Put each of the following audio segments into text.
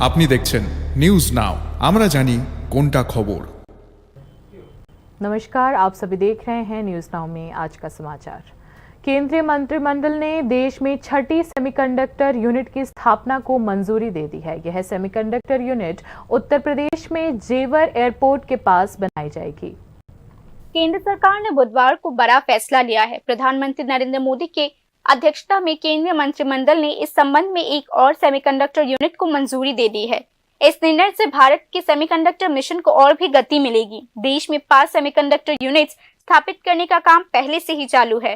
আপনি দেখছেন news now আমরা জানি কোনটা খবর। नमस्कार, आप सभी देख रहे हैं न्यूज नाउ में आज का समाचार। केंद्रीय मंत्रिमंडल ने देश में छठी सेमीकंडक्टर यूनिट की स्थापना को मंजूरी दे दी है। यह सेमीकंडक्टर यूनिट उत्तर प्रदेश में जेवर एयरपोर्ट के पास बनाई जाएगी। केंद्र सरकार ने बुधवार को बड़ा फैसला लिया है। प्रधानमंत्री नरेंद्र मोदी के अध्यक्षता में केंद्रीय मंत्रिमंडल ने इस संबंध में एक और सेमीकंडक्टर यूनिट को मंजूरी दे दी है। इस निर्णय से भारत के सेमीकंडक्टर मिशन को और भी गति मिलेगी। देश में 5 सेमीकंडक्टर यूनिट्स स्थापित करने का काम पहले से ही चालू है।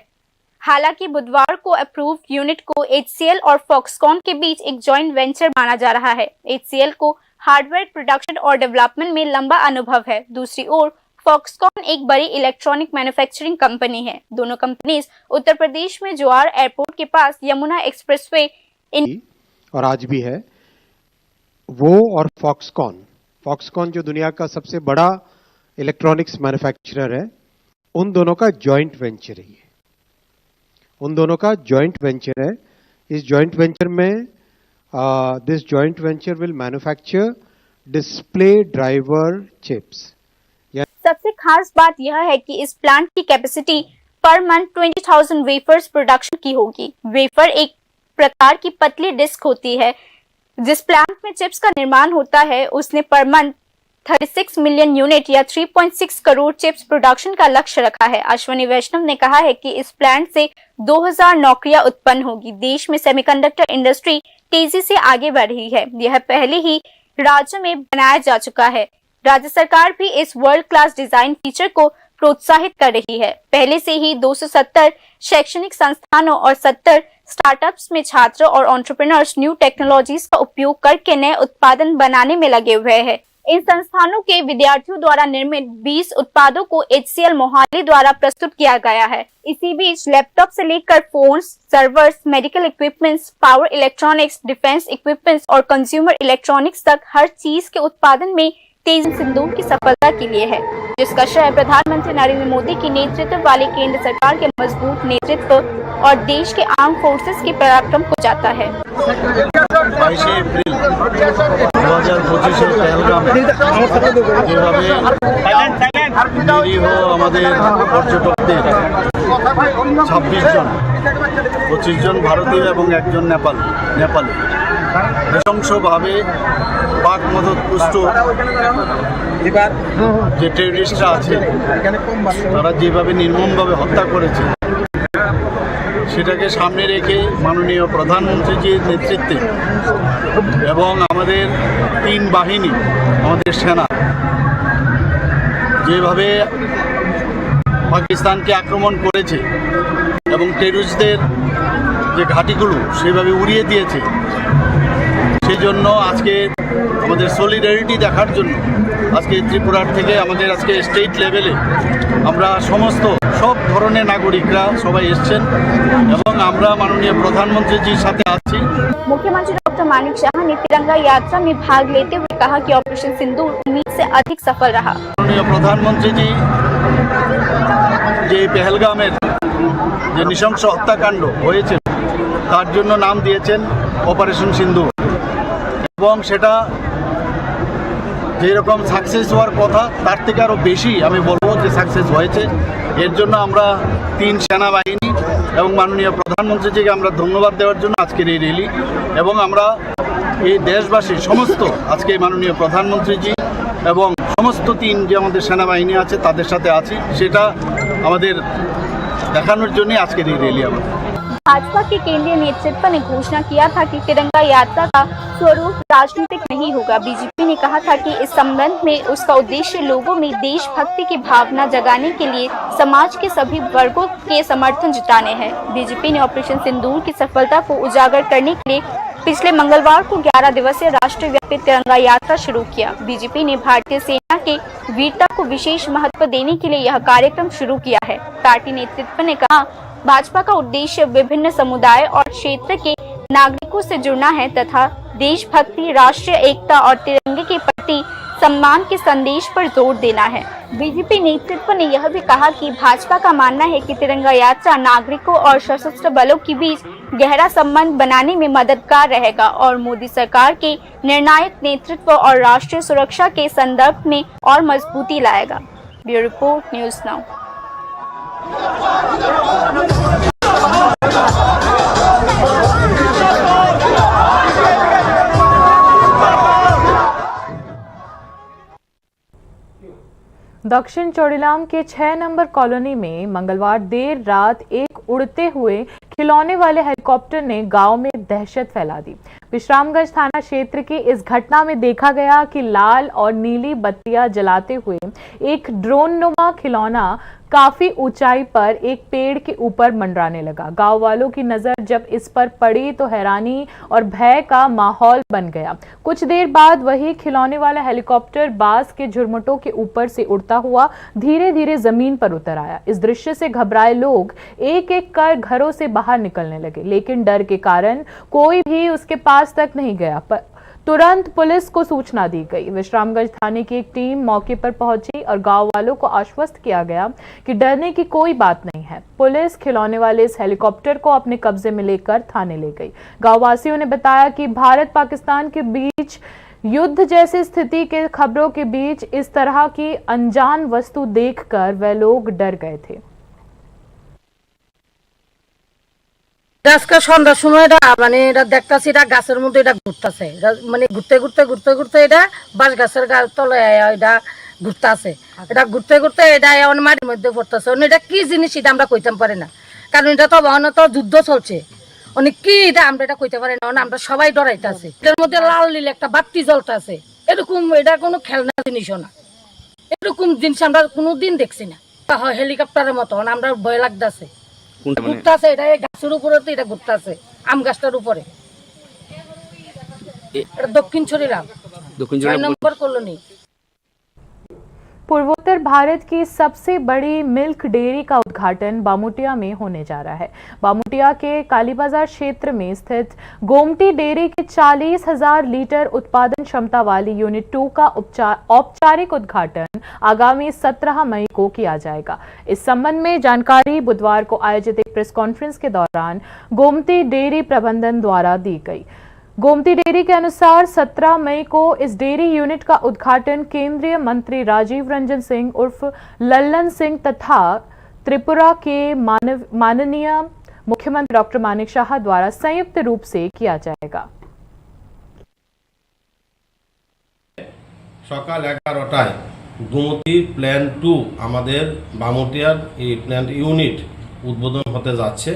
हालांकि बुधवार को अप्रूव्ड यूनिट को HCL और फॉक्सकॉन के बीच एक जॉइंट वेंचर माना जा रहा है। HCL को हार्डवेयर प्रोडक्शन और डेवलपमेंट में लंबा अनुभव है। दूसरी ओर फॉक्सकॉन एक बड़ी इलेक्ट्रॉनिक मैन्युफैक्चरिंग कंपनी है। दोनों कंपनीज उत्तर प्रदेश में जवार एयरपोर्ट के पास यमुना एक्सप्रेसवे और आज भी है वो, और फॉक्सकॉन जो दुनिया का सबसे बड़ा इलेक्ट्रॉनिक्स मैन्युफैक्चरर है, उन दोनों का जॉइंट वेंचर है। इस जॉइंट वेंचर में this joint venture will manufacture display driver chips. सबसे खास बात यह है कि इस प्लांट की capacity per month 20,000 wafers production की होगी। वेफर एक प्रकार की पतली डिस्क होती है। जिस प्लांट में चिप्स का निर्माण होता है उसने पर मंथ 36 मिलियन यूनिट या 3.6 करोड़ चिप्स प्रोडक्शन का लक्ष्य रखा है। अश्वनी वैष्णव ने कहा है कि इस प्लांट से 2000 नौकरियां उत्पन्न होगी। देश में सेमीकंडक्टर इंडस्ट्री तेजी से आगे बढ़ रही है। यह पहले ही राज्य में बनाया जा चुका है। राज्य सरकार भी इस वर्ल्ड क्लास डिजाइन फीचर को प्रोत्साहित कर रही है। पहले से ही 270 शैक्षणिक संस्थानों और 70 स्टार्टअप्स में छात्र और एंटरप्रेन्योर्स न्यू टेक्नोलॉजीज का उपयोग करके नए उत्पादन बनाने में लगे हुए हैं। इन संस्थानों के विद्यार्थियों द्वारा निर्मित 20 उत्पादों को HCL मोहाली द्वारा प्रस्तुत किया गया है। इसी बीच लैपटॉप से लेकर phones, servers, medical equipments, power electronics, defence equipments और कंज्यूमर इलेक्ट्रॉनिक्स तक हर चीज के उत्पादन में तेज सिंदूर की सफलता के लिए है, जिसका श्रेय प्रधानमंत्री नरेंद्र मोदी की नेतृत्व वाली केंद्र सरकार के मजबूत नेतृत्व और देश के आर्म फोर्सेस के पराक्रम को जाता है। 22 এপ্রিল 2025 পেহেলগামে যেভাবে নিরীহ আমাদের পর্যটকদের 26 জন 25 জন ভারতীয় এবং একজন নেপালি নৃশংসভাবে পাক মদতপুষ্ট যে টেররিস্টরা আছে তারা যেভাবে নির্মমভাবে হত্যা করেছে সেটাকে সামনে রেখে মাননীয় প্রধানমন্ত্রীজির নেতৃত্বে এবং আমাদের 3 বাহিনী, আমাদের সেনা যেভাবে পাকিস্তানকে আক্রমণ করেছে এবং টেররিস্টদের যে ঘাঁটিগুলো সেভাবে উড়িয়ে দিয়েছে, সেই জন্য আজকে আমাদের সলিডারিটি দেখার জন্য আজকে ত্রিপুরার থেকে আমাদের আজকে স্টেট লেভেলে আমরা সব ধরনের নাগরিকরা সবাই এসেছেন এবং আমরা মাননীয় প্রধানমন্ত্রীজির সাথে আছি। मुख्यमंत्री डॉक्टर मानिक शाह ने तिरंगा यात्रा में भाग लेते हुए कहा कि ऑपरेशन सिंदूर उम्मीद से अधिक सफल रहा। माननीय प्रधानमंत्री যে পেহেলগামের যে নৃশংস হত্যাকাণ্ড হয়েছে তার জন্য নাম দিয়েছেন অপারেশন সিন্দুর এবং সেটা যেরকম সাকসেস হওয়ার কথা তার থেকে আরও বেশি আমি বলবো যে সাকসেস হয়েছে। এর জন্য আমরা 3 সেনাবাহিনী এবং মাননীয় প্রধানমন্ত্রীজিকে আমরা ধন্যবাদ দেওয়ার জন্য আজকের এই র্যালি এবং আমরা এই দেশবাসী সমস্ত আজকে মাননীয় প্রধানমন্ত্রীজি এবং সমস্ত 3 যে আমাদের সেনাবাহিনী আছে তাদের সাথে আছি, সেটা আমাদের দেখানোর জন্য আজকের এই র্যালি। আমাদের भाजपा के केंद्रीय नेतृत्व ने घोषणा किया था कि तिरंगा यात्रा का स्वरूप राजनीतिक नहीं होगा। बीजेपी ने कहा था कि इस संबंध में उसका उद्देश्य लोगों में देशभक्ति की भावना जगाने के लिए समाज के सभी वर्गों के समर्थन जुटाने हैं। बीजेपी ने ऑपरेशन सिंदूर की सफलता को उजागर करने के लिए पिछले मंगलवार को 11 दिवसीय राष्ट्रव्यापी तिरंगा यात्रा शुरू किया। बीजेपी ने भारतीय सेना के वीरता को विशेष महत्व देने के लिए यह कार्यक्रम शुरू किया है। पार्टी नेतृत्व ने कहा, भाजपा का उद्देश्य विभिन्न समुदाय और क्षेत्र के नागरिकों से जुड़ना है तथा देशभक्ति, राष्ट्रीय एकता और तिरंगे के प्रति सम्मान के संदेश पर जोर देना है। बीजेपी नेतृत्व ने यह भी कहा कि भाजपा का मानना है कि तिरंगा यात्रा नागरिकों और सशस्त्र बलों के बीच गहरा संबंध बनाने में मददगार रहेगा और मोदी सरकार के निर्णायक नेतृत्व और राष्ट्रीय सुरक्षा के संदर्भ में और मजबूती लाएगा। Bureau report, news now. दक्षिण चौड़ीलाम के 6 नंबर कॉलोनी में मंगलवार देर रात एक उड़ते हुए खिलौने वाले हेलीकॉप्टर ने गांव में दहशत फैला दी। विश्रामगंज थाना क्षेत्र की इस घटना में देखा गया कि लाल और नीली बत्तियां जलाते हुए एक ड्रोन नुमा खिलौना काफी ऊंचाई पर एक पेड़ के ऊपर मंडराने लगा। गांव वालों की नजर जब इस पर पड़ी तो हैरानी और भय का माहौल बन गया। कुछ देर बाद वही खिलौने वाला हेलीकॉप्टर बांस के झुरमुटों के ऊपर से उड़ता हुआ धीरे धीरे जमीन पर उतर आया। इस दृश्य से घबराए लोग एक एक कर घरों से बाहर निकलने लगे, लेकिन डर के कारण कोई भी उसके पास तक नहीं गया। तुरंत पुलिस को सूचना दी गई। विश्रामगंज थाने की एक टीम मौके पर पहुंची और गांव वालों को आश्वस्त किया गया कि डरने की कोई बात नहीं है। पुलिस खिलौने वाले इस हेलीकॉप्टर को अपने कब्जे में लेकर थाने ले गई। गांव वासियों ने बताया कि भारत पाकिस्तान के बीच युद्ध जैसी स्थिति के खबरों के बीच इस तरह की अनजान वस्तु देखकर वे लोग डर गए थे। আজকে সন্ধ্যার সময় এটা মানে এটা দেখতাছি এটা গাছের মধ্যে এটা ঘুরতেছে, মানে ঘুরতে ঘুরতে ঘুরতে ঘুরতে এটা বাঁশ গাছের তলে এটা ঘুরতেছে। এটা ঘুরতে ঘুরতে এটা এমন মাটির মধ্যে পড়তেছে। এটা কি জিনিস এটা আমরা কইতাম পারি না, কারণ এটা তো তো যুদ্ধ চলছে। অনেক কি এটা আমরা এটা কইতে পারি না, আমরা সবাই ডরাইতেছে। এটার মধ্যে লাল নীল একটা বাতি জ্বলতেছে, এরকম এটা কোনো খেলনা জিনিসও না। এরকম জিনিস আমরা কোনোদিন দেখছি না। হেলিকপ্টারের মতো আমরা ভয় লাগতেছে। ঘুরতেছে এটা গাছের উপরে, তো এটা ঘুরতেছে আম গাছটার উপরে। এটা দক্ষিণ চৌড়িলাম 6 নম্বর কলোনি। पूर्वोत्तर भारत की सबसे बड़ी मिल्क डेयरी का उद्घाटन बामुटिया में होने जा रहा है। बामुटिया के कालीबाजार क्षेत्र में स्थित गोमती डेयरी के 40,000 लीटर उत्पादन क्षमता वाली यूनिट 2 का औपचारिक उद्घाटन आगामी 17 मई को किया जाएगा। इस संबंध में जानकारी बुधवार को आयोजित एक प्रेस कॉन्फ्रेंस के दौरान गोमती डेयरी प्रबंधन द्वारा दी गई। गोमती डेयरी के अनुसार 17 मई को इस डेयरी यूनिट का उद्घाटन केंद्रीय मंत्री राजीव रंजन सिंह उर्फ लल्लन सिंह तथा त्रिपुरा के माननीय मुख्यमंत्री डॉक्टर मानिक शाह द्वारा संयुक्त रूप से किया जाएगा। সকাল 11টায় গোমতী প্ল্যান 2 আমাদের বামুটিয়ার এই প্ল্যান্ট ইউনিট উদ্বোধন হতে যাচ্ছে।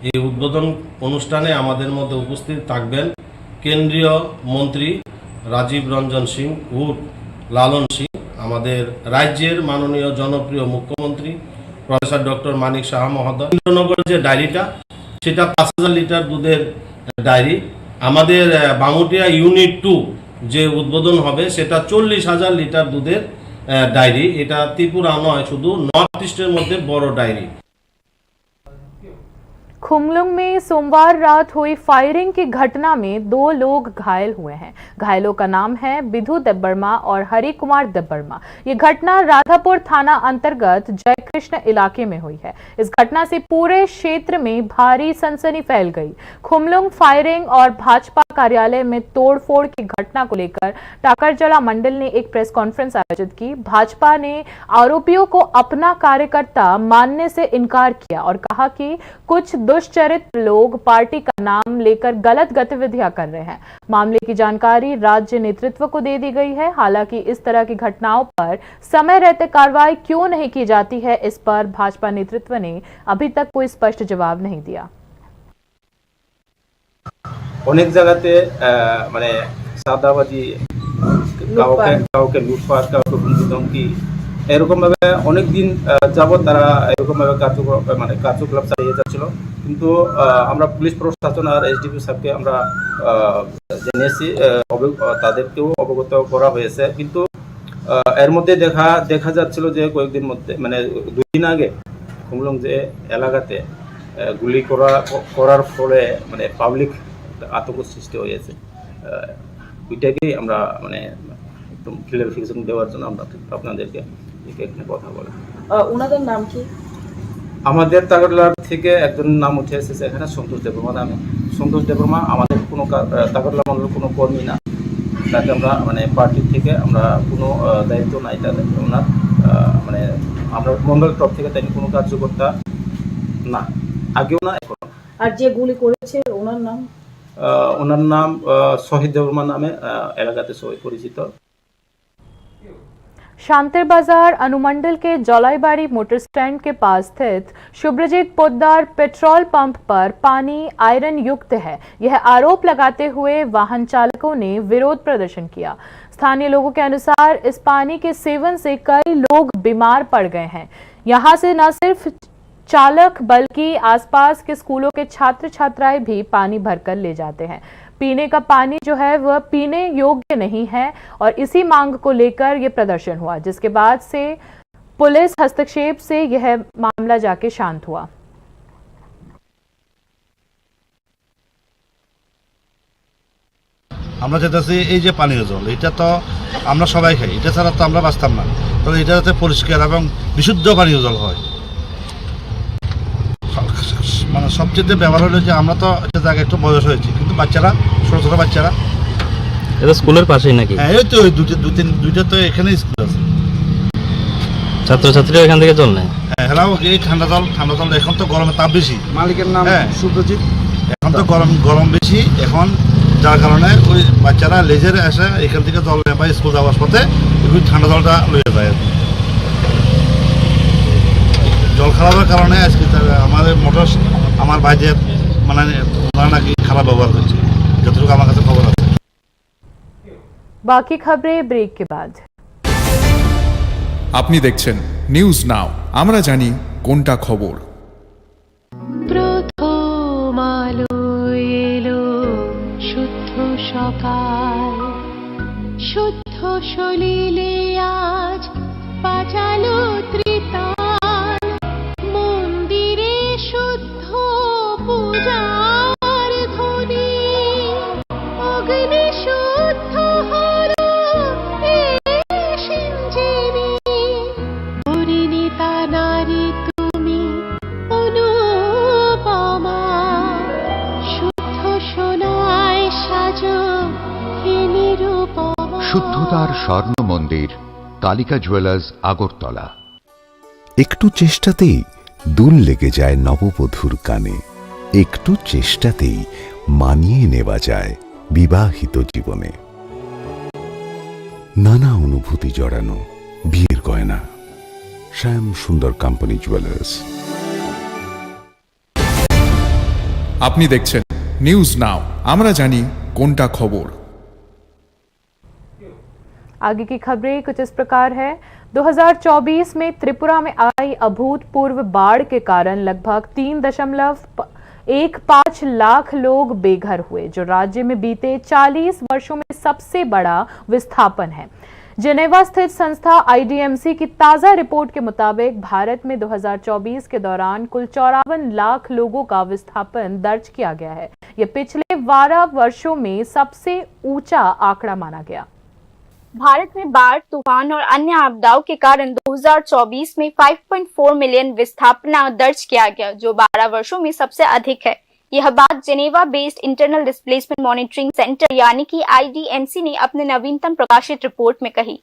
এই উদ্বোধন অনুষ্ঠানে আমাদের মধ্যে উপস্থিত থাকবেন কেন্দ্রীয় মন্ত্রী রাজীব রঞ্জন সিং উর্ফ লালন সিং, আমাদের রাজ্যের মাননীয় জনপ্রিয় মুখ্যমন্ত্রী প্রফেসর ডক্টর মানিক শাহ মহোদয়। ইন্দ্রনগর যে ডায়েরিটা সেটা 5000 লিটার দুধের ডায়েরি। আমাদের বামুটিয়া ইউনিট 2 যে উদ্বোধন হবে সেটা 40,000 লিটার দুধের ডায়েরি। এটা ত্রিপুরা নয়, শুধু নর্থ ইস্টের মধ্যে বড় ডায়েরি। खुमलुंग में सोमवार रात हुई फायरिंग की घटना में 2 लोग घायल हुए हैं। घायलों का नाम है बिधु देब्बर्मा और हरि कुमार देब्बर्मा। ये घटना राधापुर थाना अंतर्गत जयकृष्ण इलाके में हुई है। इस घटना से पूरे क्षेत्र में भारी सनसनी फैल गई। खुमलुंग फायरिंग और भाजपा कार्यालय में तोड़फोड़ की घटना को लेकर टाकरजला मंडल ने एक प्रेस कॉन्फ्रेंस आयोजित की। भाजपा ने आरोपियों को अपना कार्यकर्ता मानने से इनकार किया और कहा कि कुछ दुष्चरित्र लोग पार्टी का नाम लेकर गलत गतिविधियां कर रहे हैं। मामले की जानकारी राज्य नेतृत्व को दे दी गई है। हालांकि इस तरह की घटनाओं पर समय रहते कार्रवाई क्यों नहीं की जाती है, इस पर भाजपा नेतृत्व ने अभी तक कोई स्पष्ट जवाब नहीं दिया। অনেক জায়গাতে মানে সাদাবাজি, কাউকে লুটপাট, কাউকে হুমকি, এরকম ভাবে অনেকদিন যাবৎ তারা এরকম ভাবে কার্যকলাপ চালিয়ে যাচ্ছিল। কিন্তু আমরা পুলিশ প্রশাসন আর এসডিপি সাহেবকে আমরা জেনেছি, তাদেরকেও অবগত করা হয়েছে। কিন্তু এর মধ্যে দেখা যাচ্ছিল যে কয়েকদিন মধ্যে মানে 2 দিন আগে খুমলুং যে এলাকাতে গুলি করার ফলে মানে পাবলিক আতঙ্ক সৃষ্টি হয়েছে। ওইটাকেই আমরা মানে একদম ক্লিয়ারিফিকেশন দেওয়ার জন্য আমরা আপনাদেরকে এখানে কথা বলা। ওনাদের নাম কি? আমাদের তাগরলার থেকে একজন নাম উঠে এসেছে এখানে, সন্তোষ দেববর্মা নামে। সন্তোষ দেববর্মা আমাদের কোনো তাগরলা মন্ডলের কোনো কর্মী না, তাকে আমরা মানে পার্টির থেকে আমরা কোনো দায়িত্ব নাই তাদের, ওনার মানে আমরা মন্ডলের তরফ থেকে তাই কোনো কার্যকর্তা না, আগেও না এখনো। আর যে গুলি করেছে ওনার নাম? ওনার নাম শহীদ দেববর্মা নামে এলাকাতে সবাই পরিচিত। शांतिर बाजार अनुमंडल के जौलाईबाड़ी मोटर स्टैंड के पास स्थित शुभ्रजीत पोद्दार पेट्रोल पंप पर पानी आयरन युक्त है, यह आरोप लगाते हुए वाहन चालकों ने विरोध प्रदर्शन किया। स्थानीय लोगों के अनुसार इस पानी के सेवन से कई लोग बीमार पड़ गए हैं। यहां से न सिर्फ चालक बल्कि आसपास के स्कूलों के छात्र छात्राएं भी पानी भरकर ले जाते हैं। पीने का पानी जो है वह पीने योग्य नहीं है और इसी मांग को लेकर यह प्रदर्शन हुआ, जिसके बाद से पुलिस हस्तक्षेप से यह मामला जाके शांत हुआ। আমরা চাইতেছি এই যে পানীয় জল, এটা তো আমরা সবাই খাই, এটা ছাড়া তো আমরা বাঁচতাম না। তবে এটা যাতে পরিষ্কার এবং বিশুদ্ধ পানীয় জল হয়। মানে সবচেয়ে ব্যবহার হলো যে আমরা তো একটা জায়গায় একটু বয়স হয়েছে, কিন্তু বাচ্চারা, ছোটো ছোটো বাচ্চারা, এটা স্কুলের পাশেই নাকি? হ্যাঁ, এই তো দুইটা তো এখানে স্কুল আছে, ছাত্রছাত্রীরা এখান থেকে জল নেয়। হ্যাঁ, হেরাও এই ঠান্ডা জল এখন তো গরমে তাপ বেশি। মালিকের নাম শুভ্রজিৎ। এখন তো গরম বেশি, এখন যার কারণে ওই বাচ্চারা লেজের এসে এখান থেকে জল নেয় বা স্কুল যাওয়ার পথে ওই ঠান্ডা জলটা লয়ে যায়। জল খারাপের কারণে আজকে আমাদের মোটর, আমার ভাইদের মানে ওরা নাকি খারাপ ব্যবহার করছে, যতটুকু আমার কাছে খবর আছে। बाकी खबरें ब्रेक के बाद। আপনি দেখছেন নিউজ নাও, আমরা জানি কোনটা খবর। প্রথম আলো এলো শুদ্ধ সকাল, শুদ্ধ সলিলে আজ বাজালো ত্রিতাল, মন্দিরে শুদ্ধ পূজার ধ্বনি, অগ্নি শুদ্ধ হলো সঞ্জীবী, পরিণীতা নারী তুমি অনুপমা, শুদ্ধ সোনায় সাজো হে নিরুপমা। শুদ্ধতার স্বর্ণ মন্দির, কালিকা জুয়েলার্স, আগরতলা। একটু চেষ্টাতেই দুল লেগে যায় নববধূর কানে, একটু চেষ্টাতেই মানিয়ে নেওয়া যায় বিবাহিত জীবনে। নানা অনুভূতি জড়ানো বিয়ের গয়না, শ্যাম সুন্দর কোম্পানি জুয়েলার্স। আপনি দেখছেন নিউজ নাও, আমরা জানি কোনটা খবর। आगे की खबरें कुछ इस प्रकार है। 2024 में त्रिपुरा में आई अभूतपूर्व बाढ़ के कारण लगभग 3.15 लाख लोग बेघर हुए, जो राज्य में बीते 40 वर्षों में सबसे बड़ा विस्थापन है। जेनेवा स्थित संस्था IDMC की ताजा रिपोर्ट के मुताबिक भारत में 2024 के दौरान कुल 54 लाख लोगों का विस्थापन दर्ज किया गया है। यह पिछले 12 वर्षों में सबसे ऊंचा आंकड़ा माना गया। भारत में बाढ़, तूफान और अन्य आपदाओं के कारण 2024 में 5.4 मिलियन विस्थापना दर्ज किया गया, जो 12 वर्षों में सबसे अधिक है। यह बात Geneva based internal displacement monitoring centre यानी कि IDMC ने अपने नवीनतम प्रकाशित रिपोर्ट में कही।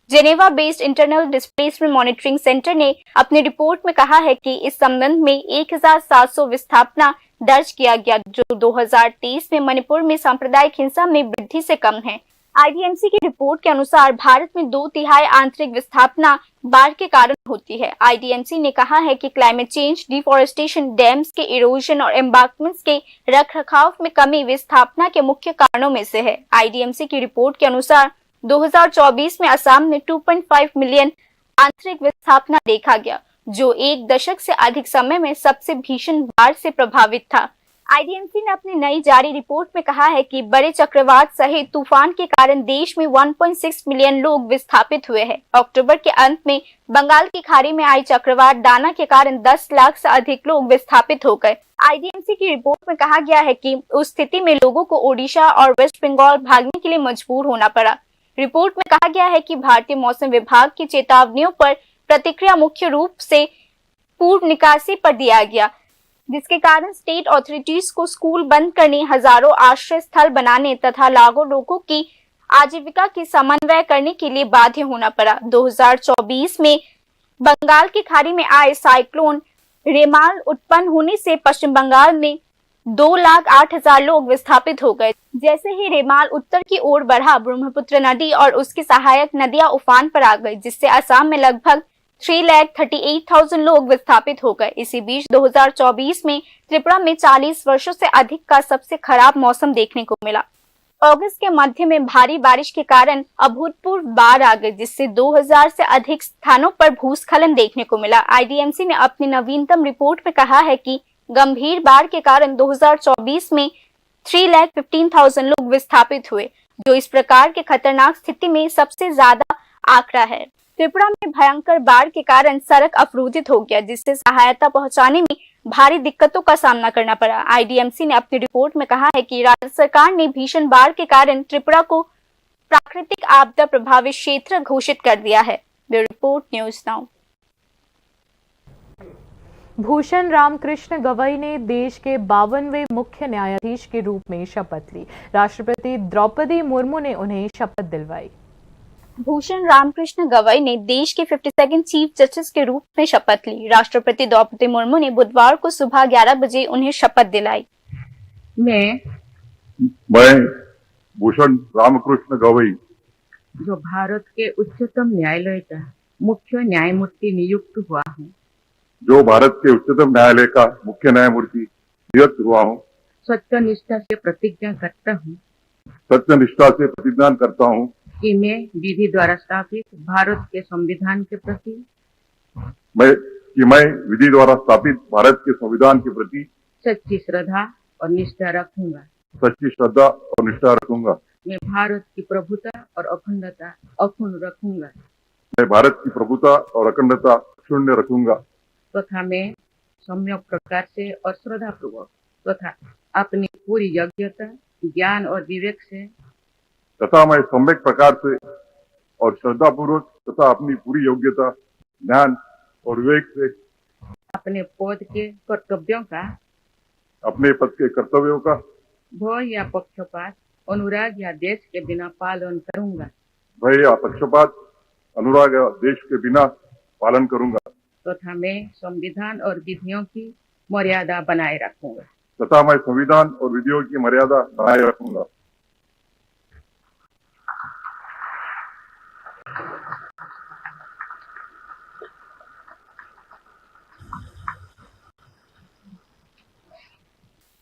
Geneva based internal displacement monitoring centre ने अपनी रिपोर्ट में कहा है कि इस संबंध में 1700 विस्थापना दर्ज किया गया, जो 2023 में मणिपुर में सांप्रदायिक हिंसा में वृद्धि से कम है। IDMC की रिपोर्ट के अनुसार भारत में 2/3 आंतरिक विस्थापना बाढ़ के कारण होती है। IDMC ने कहा है कि क्लाइमेट चेंज, डिफॉरेस्टेशन, डैम्स के इरोजन और एम्बांकमेंट्स के रखरखाव में कमी विस्थापना के मुख्य कारणों में से है। IDMC की रिपोर्ट के अनुसार 2024 में असम में 2.5 मिलियन आंतरिक विस्थापना देखा गया, जो एक दशक से अधिक समय में सबसे भीषण बाढ़ से प्रभावित था। IDMC ने अपनी नई जारी रिपोर्ट में कहा है कि बड़े चक्रवात सहित तूफान के कारण देश में 1.6 मिलियन लोग विस्थापित हुए हैं। अक्टूबर के अंत में बंगाल की खाड़ी में आई चक्रवात डाना के कारण 10 लाख से अधिक लोग विस्थापित हो गए। IDMC की रिपोर्ट में कहा गया है कि उस स्थिति में लोगों को ओडिशा और वेस्ट बंगाल भागने के लिए मजबूर होना पड़ा। रिपोर्ट में कहा गया है कि भारतीय मौसम विभाग की चेतावनियों पर प्रतिक्रिया मुख्य रूप से पूर्व निकासी पर दिया गया, जिसके कारण स्टेट अथॉरिटीज को स्कूल बंद करने, हजारों आश्रय स्थल बनाने तथा लाखों लोगों की आजीविका की समन्वय करने के लिए बाध्य होना पड़ा। 2024 में बंगाल की खाड़ी में आए साइक्लोन रेमाल उत्पन्न होने से पश्चिम बंगाल में 2,08,000 लोग विस्थापित हो गए। जैसे ही रेमाल उत्तर की ओर बढ़ा, ब्रह्मपुत्र नदी और उसकी सहायक नदियां उफान पर आ गई, जिससे असम में लगभग 3,38,000 लोग विस्थापित हो गए। इसी बीच 2024 में त्रिपुरा में 40 वर्षों से अधिक का सबसे खराब मौसम देखने को मिला। अगस्त के मध्य में भारी बारिश के कारण अभूतपूर्व बाढ़ आ गई, जिससे 2000 से अधिक स्थानों पर भूस्खलन देखने को मिला। आईडीएमसी ने अपनी नवीनतम रिपोर्ट में कहा है कि गंभीर बाढ़ के कारण 2024 में 3,15,000 लोग विस्थापित हुए, जो इस प्रकार के खतरनाक स्थिति में सबसे ज्यादा आंकड़ा है। त्रिपुरा में भयंकर बाढ़ के कारण सड़क अवरुद्धित हो गया, जिससे सहायता पहुंचाने में भारी दिक्कतों का सामना करना पड़ा। आईडीएमसी ने अपनी रिपोर्ट में कहा है कि राज्य सरकार ने भीषण बाढ़ के कारण त्रिपुरा को प्राकृतिक आपदा प्रभावित क्षेत्र घोषित कर दिया है। Bureau report, news now. Bhushan Ramkrishna Gavai ने देश के 52वें मुख्य न्यायाधीश के रूप में शपथ ली। राष्ट्रपति द्रौपदी मुर्मू ने उन्हें शपथ दिलवाई। भूषण रामकृष्ण गवई ने देश के 52nd चीफ जस्टिस के रूप में शपथ ली। राष्ट्रपति द्रौपदी मुर्मू ने बुधवार को सुबह 11 बजे उन्हें शपथ दिलाई। मैं भूषण रामकृष्ण गवई, जो भारत के उच्चतम न्यायालय का मुख्य न्यायमूर्ति नियुक्त हुआ हूँ, जो भारत के उच्चतम न्यायालय का मुख्य न्यायमूर्ति नियुक्त हुआ हूँ, सत्यनिष्ठा से प्रतिज्ञा करता हूँ सत्यनिष्ठा से प्रतिज्ञा करता हूँ कि मैं विधि द्वारा स्थापित भारत के संविधान के प्रति विधि द्वारा स्थापित भारत के संविधान के प्रति सच्ची श्रद्धा और निष्ठा रखूंगा। मैं भारत की प्रभुता और अखंडता अक्षुण्ण रखूंगा। मैं भारत की प्रभुता और अखंडता अक्षुण्ण रखूंगा तथा मैं सम्यक प्रकार से और श्रद्धापूर्वक तथा अपनी पूरी योग्यता, ज्ञान और विवेक से तथा मैं सम्यक प्रकार से और श्रद्धापूर्वक तथा अपनी पूरी योग्यता, ज्ञान और विवेक से अपने पद के कर्तव्यों का भय या पक्षपात, अनुराग या देश के बिना पालन करूंगा। तथा मैं संविधान और विधियों की मर्यादा बनाए रखूंगा।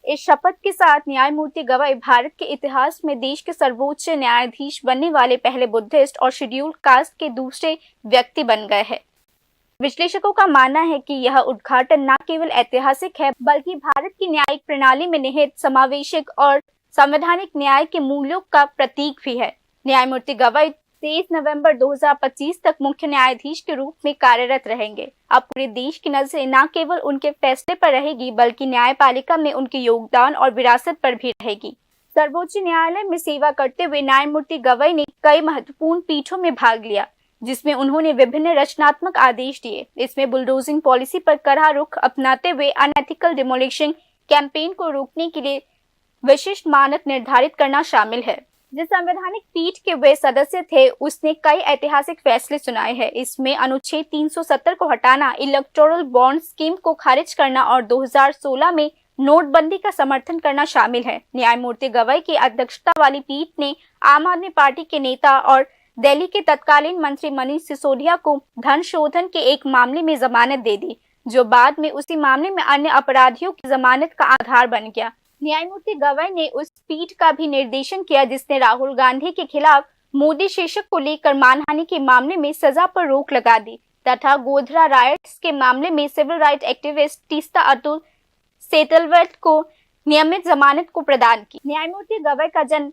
इस शपथ के साथ न्यायमूर्ति गवई भारत के इतिहास में देश के सर्वोच्च न्यायाधीश बनने वाले पहले बुद्धिस्ट और शेड्यूल्ड कास्ट के दूसरे व्यक्ति बन गए हैं। विश्लेषकों का मानना है कि यह उद्घाटन न केवल ऐतिहासिक है, बल्कि भारत की न्यायिक प्रणाली में निहित समावेशक और संवैधानिक न्याय के मूल्यों का प्रतीक भी है। न्यायमूर्ति गवई 23 नवंबर 2025 तक मुख्य न्यायाधीश के रूप में कार्यरत रहेंगे। अब पूरे देश की नजरें न केवल उनके फैसले पर रहेगी, बल्कि न्यायपालिका में उनके योगदान और विरासत पर भी रहेगी। सर्वोच्च न्यायालय में सेवा करते हुए न्यायमूर्ति गवई ने कई महत्वपूर्ण पीठों में भाग लिया, जिसमें उन्होंने विभिन्न रचनात्मक आदेश दिए। इसमें बुलडोजिंग पॉलिसी पर कड़ा रुख अपनाते हुए अनएथिकल डिमोलिशिंग कैंपेन को रोकने के लिए विशिष्ट मानक निर्धारित करना शामिल है। जिस संवैधानिक पीठ के वे सदस्य थे, उसने कई ऐतिहासिक फैसले सुनाए हैं। इसमें अनुच्छेद 370 को हटाना, इलेक्टोरल बॉन्ड स्कीम को खारिज करना और 2016 में नोटबंदी का समर्थन करना शामिल है। न्यायमूर्ति गवई की अध्यक्षता वाली पीठ ने आम आदमी पार्टी के नेता और दिल्ली के तत्कालीन मंत्री मनीष सिसोदिया को धन शोधन के एक मामले में जमानत दे दी, जो बाद में उसी मामले में अन्य अपराधियों की जमानत का आधार बन गया। न्यायमूर्ति गवई ने उस पीठ का भी निर्देशन किया जिसने राहुल गांधी के खिलाफ मोदी शीर्षक को लेकर मानहानि के मामले में सजा पर रोक लगा दी तथा गोधरा राइट्स के मामले में civil right activist Teesta Atul Setalvad को नियमित जमानत को प्रदान की। न्यायमूर्ति गवई का जन्म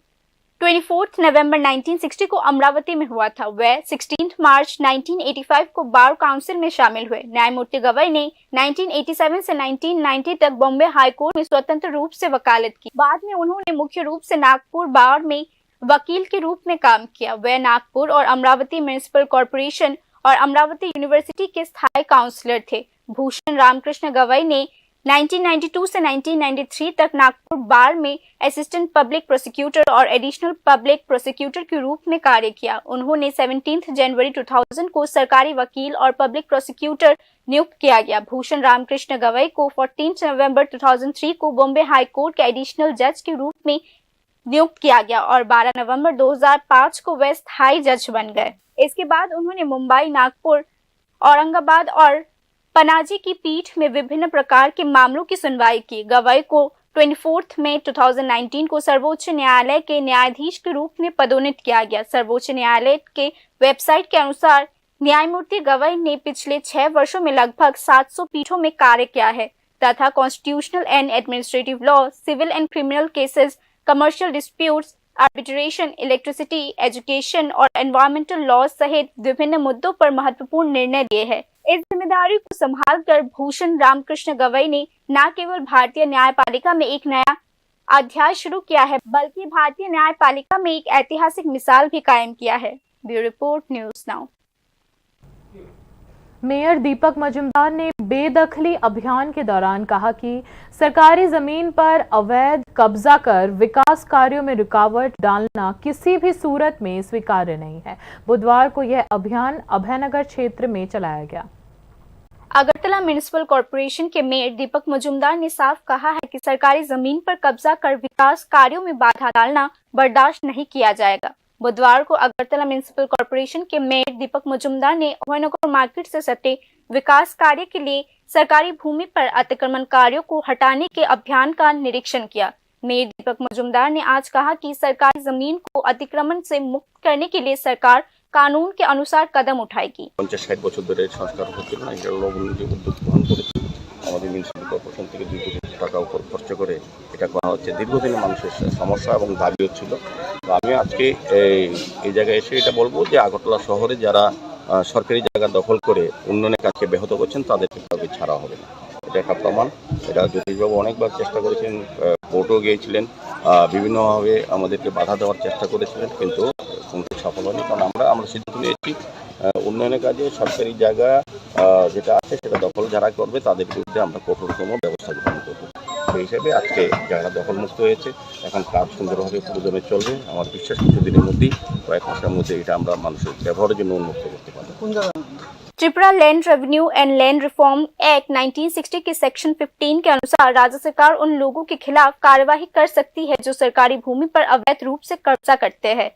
24 नवंबर 1960 को अमरावती में हुआ था। वह 16 मार्च 1985 को बार काउंसिल में शामिल हुए। न्यायमूर्ति गवई ने 1987 से 1990 तक बॉम्बे हाई कोर्ट में स्वतंत्र रूप से वकालत की। बाद में उन्होंने मुख्य रूप से नागपुर बार में वकील के रूप में काम किया। वह नागपुर और अमरावती म्युनिसिपल कॉर्पोरेशन और अमरावती यूनिवर्सिटी के स्थायी काउंसलर थे। भूषण रामकृष्ण गवई ने 1992 से 1993 तक नागपुर बार में असिस्टेंट पब्लिक प्रोसिक्यूटर और एडिशनल पब्लिक प्रोसिक्यूटर के रूप में कार्य किया। उन्होंने 17 जनवरी 2000 को सरकारी वकील और पब्लिक प्रोसिक्यूटर नियुक्त किया गया। भूषण रामकृष्ण गवई को 14 नवंबर 2003 को बॉम्बे हाई कोर्ट के एडिशनल जज के रूप में नियुक्त किया गया और 12 नवंबर 2005 को वे स्थायी जज बन गए। इसके बाद उन्होंने मुंबई, नागपुर, औरंगाबाद और पनाजी की पीठ में विभिन्न प्रकार के मामलों की सुनवाई की। गवई को 24 मई 2019 को सर्वोच्च न्यायालय के न्यायाधीश के रूप में पदोन्नत किया गया। सर्वोच्च न्यायालय के वेबसाइट के अनुसार न्यायमूर्ति गवई ने पिछले 6 वर्षों में लगभग 700 पीठों में कार्य किया है तथा constitutional and administrative law, civil and criminal cases, commercial disputes, arbitration, electricity, education और एनवायरमेंटल लॉ सहित विभिन्न मुद्दों पर महत्वपूर्ण निर्णय लिए हैं। इस जिम्मेदारी को संभालकर भूषण रामकृष्ण गवई ने न केवल भारतीय न्यायपालिका में एक नया अध्याय शुरू किया है, बल्कि भारतीय न्यायपालिका में एक ऐतिहासिक मिसाल भी कायम किया है। Bureau report, news now. Mayor Deepak Majumdar ने बेदखली अभियान के दौरान कहा कि सरकारी जमीन पर अवैध कब्जा कर विकास कार्यों में रुकावट डालना किसी भी सूरत में स्वीकार्य नहीं है। बुधवार को यह अभियान अभयनगर क्षेत्र में चलाया गया। अगरतला म्युनिसिपल कॉर्पोरेशन के मेयर दीपक मजुमदार ने साफ कहा है कि सरकारी जमीन पर कब्जा कर विकास कार्यों में बाधा डालना बर्दाश्त नहीं किया जाएगा। बुधवार को अगरतला म्युनिसिपल कॉर्पोरेशन के मेयर दीपक मजुमदार ने अभयनगर मार्केट से सटे विकास कार्य के लिए सरकारी भूमि पर अतिक्रमणकारियों को हटाने के अभियान का निरीक्षण किया। मेयर दीपक मजुमदार ने आज कहा कि सरकारी जमीन को अतिक्रमण से मुक्त करने के लिए सरकार कानून के अनुसार कदम उठाएगी। 50-60 বছর ধরে সংস্কার হচ্ছিল না, এটা লবণ যে উদ্যোগ গ্রহণ করেছে আমাদের মিউনিসিপ্যাল কর্পোরেশন থেকে 2 কোটি টাকা উপর খরচ করে এটা করা হচ্ছে। দীর্ঘদিনের মানুষের সমস্যা এবং দাবি হচ্ছিল। তো আমি আজকে এই জায়গায় এসে এটা বলবো যে আগরতলা শহরে যারা সরকারি জায়গা দখল করে উন্নয়নের কাজকে ব্যাহত করছেন তাদেরকে কাউকে ছাড়া হবে না। এটা একটা প্রমাণ। এটা জ্যোতিষবাবু অনেকবার চেষ্টা করেছেন, কোর্টও গিয়েছিলেন, বিভিন্নভাবে আমাদেরকে বাধা দেওয়ার চেষ্টা করেছিলেন, কিন্তু কোনটি সফল হয়নি। কারণ আমরা সিদ্ধান্ত নিয়েছি উন্নয়নের কাজে সরকারি জায়গা যেটা আছে সেটা দখল যারা করবে তাদের বিরুদ্ধে আমরা কঠোরতম ব্যবস্থা গ্রহণ করব। সেই হিসেবে আজকে জায়গা দখলমুক্ত হয়েছে, এখন কাজ সুন্দরভাবে পুরোদমে চলবে। আমার বিশ্বাস কিছুদিনের মধ্যেই, কয়েক মাসের মধ্যে এটা আমরা মানুষের ব্যবহারের জন্য উন্মুক্ত করতে পারব। Tripura land revenue and land reform act 1960 के सेक्शन 15 के अनुसार राज्य सरकार उन लोगों के खिलाफ कार्यवाही कर सकती है जो सरकारी भूमि पर अवैध रूप से कब्जा करते हैं।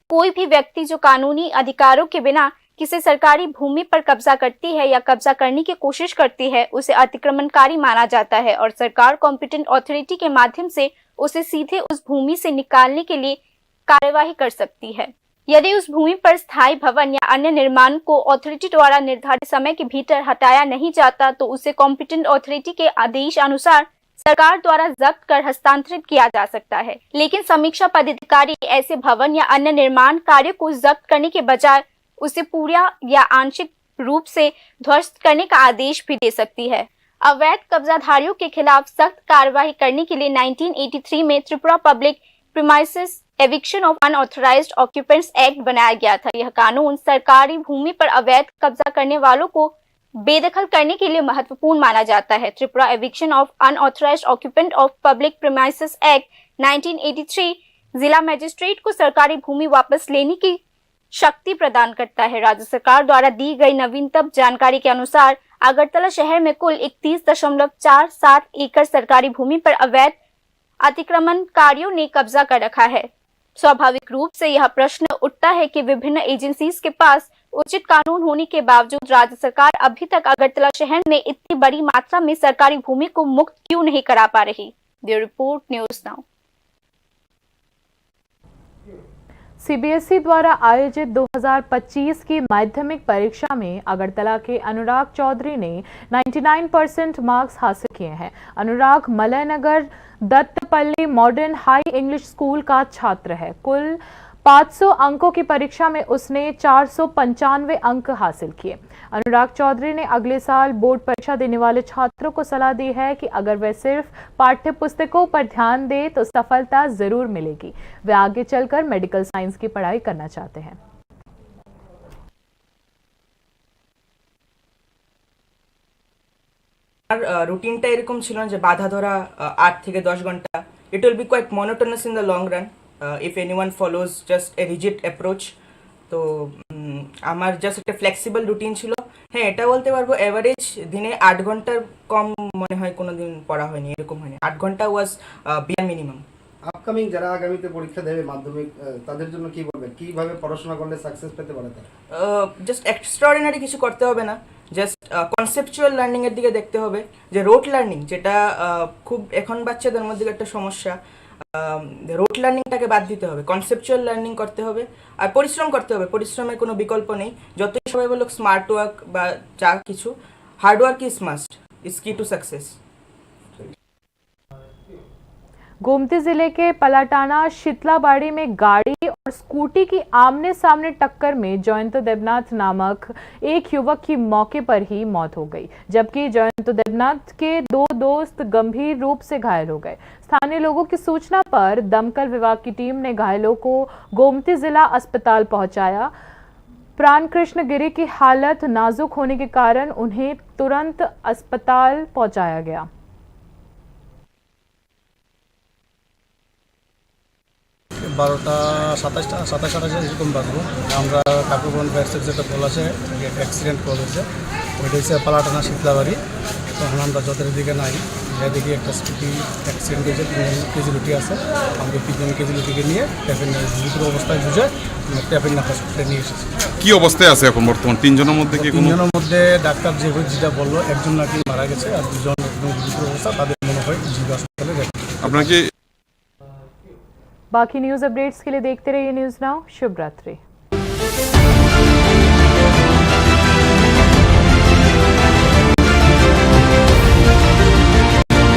कोई भी व्यक्ति जो कानूनी अधिकारों के बिना किसी सरकारी भूमि पर कब्जा करती है या कब्जा करने की कोशिश करती है उसे अतिक्रमणकारी माना जाता है और सरकार कॉम्पिटेंट अथॉरिटी के माध्यम से उसे सीधे उस भूमि से निकालने के लिए कार्यवाही कर सकती है। यदि उस भूमि पर स्थायी भवन या अन्य निर्माण को अथॉरिटी द्वारा निर्धारित समय के भीतर हटाया नहीं जाता तो उसे कॉम्पिटेंट अथॉरिटी के आदेश अनुसार सरकार द्वारा जब्त कर हस्तांतरित किया जा सकता है। लेकिन समीक्षा पदाधिकारी ऐसे भवन या अन्य निर्माण कार्य को जब्त करने के बजाय उसे पूरा या आंशिक रूप से ध्वस्त करने का आदेश भी दे सकती है। अवैध कब्जाधारियों के खिलाफ सख्त कार्रवाई करने के लिए 1983 में Tripura public premises eviction of unauthorised occupants act बनाया गया था। यह कानून सरकारी भूमि पर अवैध कब्जा करने वालों को बेदखल करने के लिए महत्वपूर्ण माना जाता है। Tripura eviction of unauthorised occupant of public premises act 1983 जिला मजिस्ट्रेट को सरकारी भूमि वापस लेने की शक्ति प्रदान करता है। राज्य सरकार द्वारा दी गई नवीनतम जानकारी के अनुसार अगरतला शहर में कुल 31.47 एकड़ सरकारी भूमि पर अवैध अतिक्रमणकारियों ने कब्जा कर रखा है। स्वाभाविक रूप से यह प्रश्न उठता है कि विभिन्न एजेंसीज के पास उचित कानून होने के बावजूद राज्य सरकार अभी तक अगरतला शहर में इतनी बड़ी मात्रा में सरकारी भूमि को मुक्त क्यों नहीं करा पा रही। Bureau report, news now. CBSE द्वारा आयोजित 2025 की माध्यमिक परीक्षा में अगरतला के अनुराग चौधरी ने 99% मार्क्स हासिल किए हैं। अनुराग मलयनगर दत्तपल्ली मॉडर्न हाई इंग्लिश स्कूल का छात्र है। कुल 500 अंकों की परीक्षा में उसने 495 अंक हासिल किए। अनुराग चौधरी ने अगले साल बोर्ड परीक्षा देने वाले छात्रों को सलाह दी है कि अगर वे सिर्फ पाठ्य पुस्तकों पर ध्यान दें तो सफलता जरूर मिलेगी। वे आगे चलकर मेडिकल साइंस की पढ़ाई करना चाहते हैं। আর রুটিনটা এরকম ছিল না যে বাধা ধরা 8 থেকে 10 ঘন্টা। It will be quite monotonous in the long run if anyone follows just a rigid approach. তো আমার জাস্ট একটা ফ্লেক্সিবল রুটিন ছিল। হ্যাঁ, এটা বলতে পারবো এভারেজ দিনে 8 ঘন্টার কম মনে হয় কোনো দিন পড়া হয়নি, এরকম হয়নি। 8 ঘন্টা ওয়াজ বিয়ার মিনিমাম। আপকামিং যারা আগামীতে পরীক্ষা দেবে মাধ্যমিক, তাদের জন্য কি বলবেন, কিভাবে পড়াশোনা করলে সাকসেস পেতে পারে তারা? জাস্ট এক্সট্রাঅর্ডিনারি কিছু করতে হবে না, জাস্ট কনসেপচুয়াল লার্নিং এর দিকে দেখতে হবে। যে রোট লার্নিং, যেটা খুব এখন বাচ্চাদের মধ্যে একটা সমস্যা, রোট লার্নিংটাকে বাদ দিতে হবে, কনসেপচুয়াল লার্নিং করতে হবে আর পরিশ্রম করতে হবে। পরিশ্রমের কোনো বিকল্প নেই। যতই সবাই বলুক স্মার্ট ওয়ার্ক বা যা কিছু, hard work is must, is की टू सक्सेस। गोमती जिले के पलाटाना शीतलाबाड़ी में गाड़ी और स्कूटी की आमने सामने टक्कर में जयंत देवनाथ नामक एक युवक की मौके पर ही मौत हो गई, जबकि जयंत देवनाथ के 2 दोस्त गंभीर रूप से घायल हो गए। स्थानीय लोगों की सूचना पर दमकल विभाग की टीम ने घायलों को गोमती जिला अस्पताल पहुंचाया। प्राण कृष्ण गिरी की हालत नाजुक होने के कारण उन्हें तुरंत अस्पताल पहुंचाया गया। বারোটা 27-28 এরকম বাজবো। আমরা কাকুগঞ্জ ব্যাটসের যেটা বলেছে অ্যাক্সিডেন্ট করেছে, ওইটা হচ্ছে পালাটানা শীতলাবাড়ি। তখন আমরা যতের দিকে নাই, এদিকে একটা স্কুটি অ্যাক্সিডেন্ট হয়েছে, 3জন কেজিলুটি আছে। আমাদের 3জন কেজিলুটিকে নিয়ে গুরুতর অবস্থায় বুঝে ট্যাফিনা হসপিটালে নিয়ে এসেছি। কি অবস্থায় আছে এখন বর্তমান? 3জনের মধ্যে কি? 3জনের মধ্যে ডাক্তার যেটা বললো, একজন নাকি মারা গেছে আর 2জন একদম গুরুতর অবস্থা, তাদের মনে হয় জিবি হাসপাতালে গেছে। আপনাকে बाकी न्यूज अपडेट्स के लिए देखते रहिए न्यूज नाउ। शुभ रात्रि।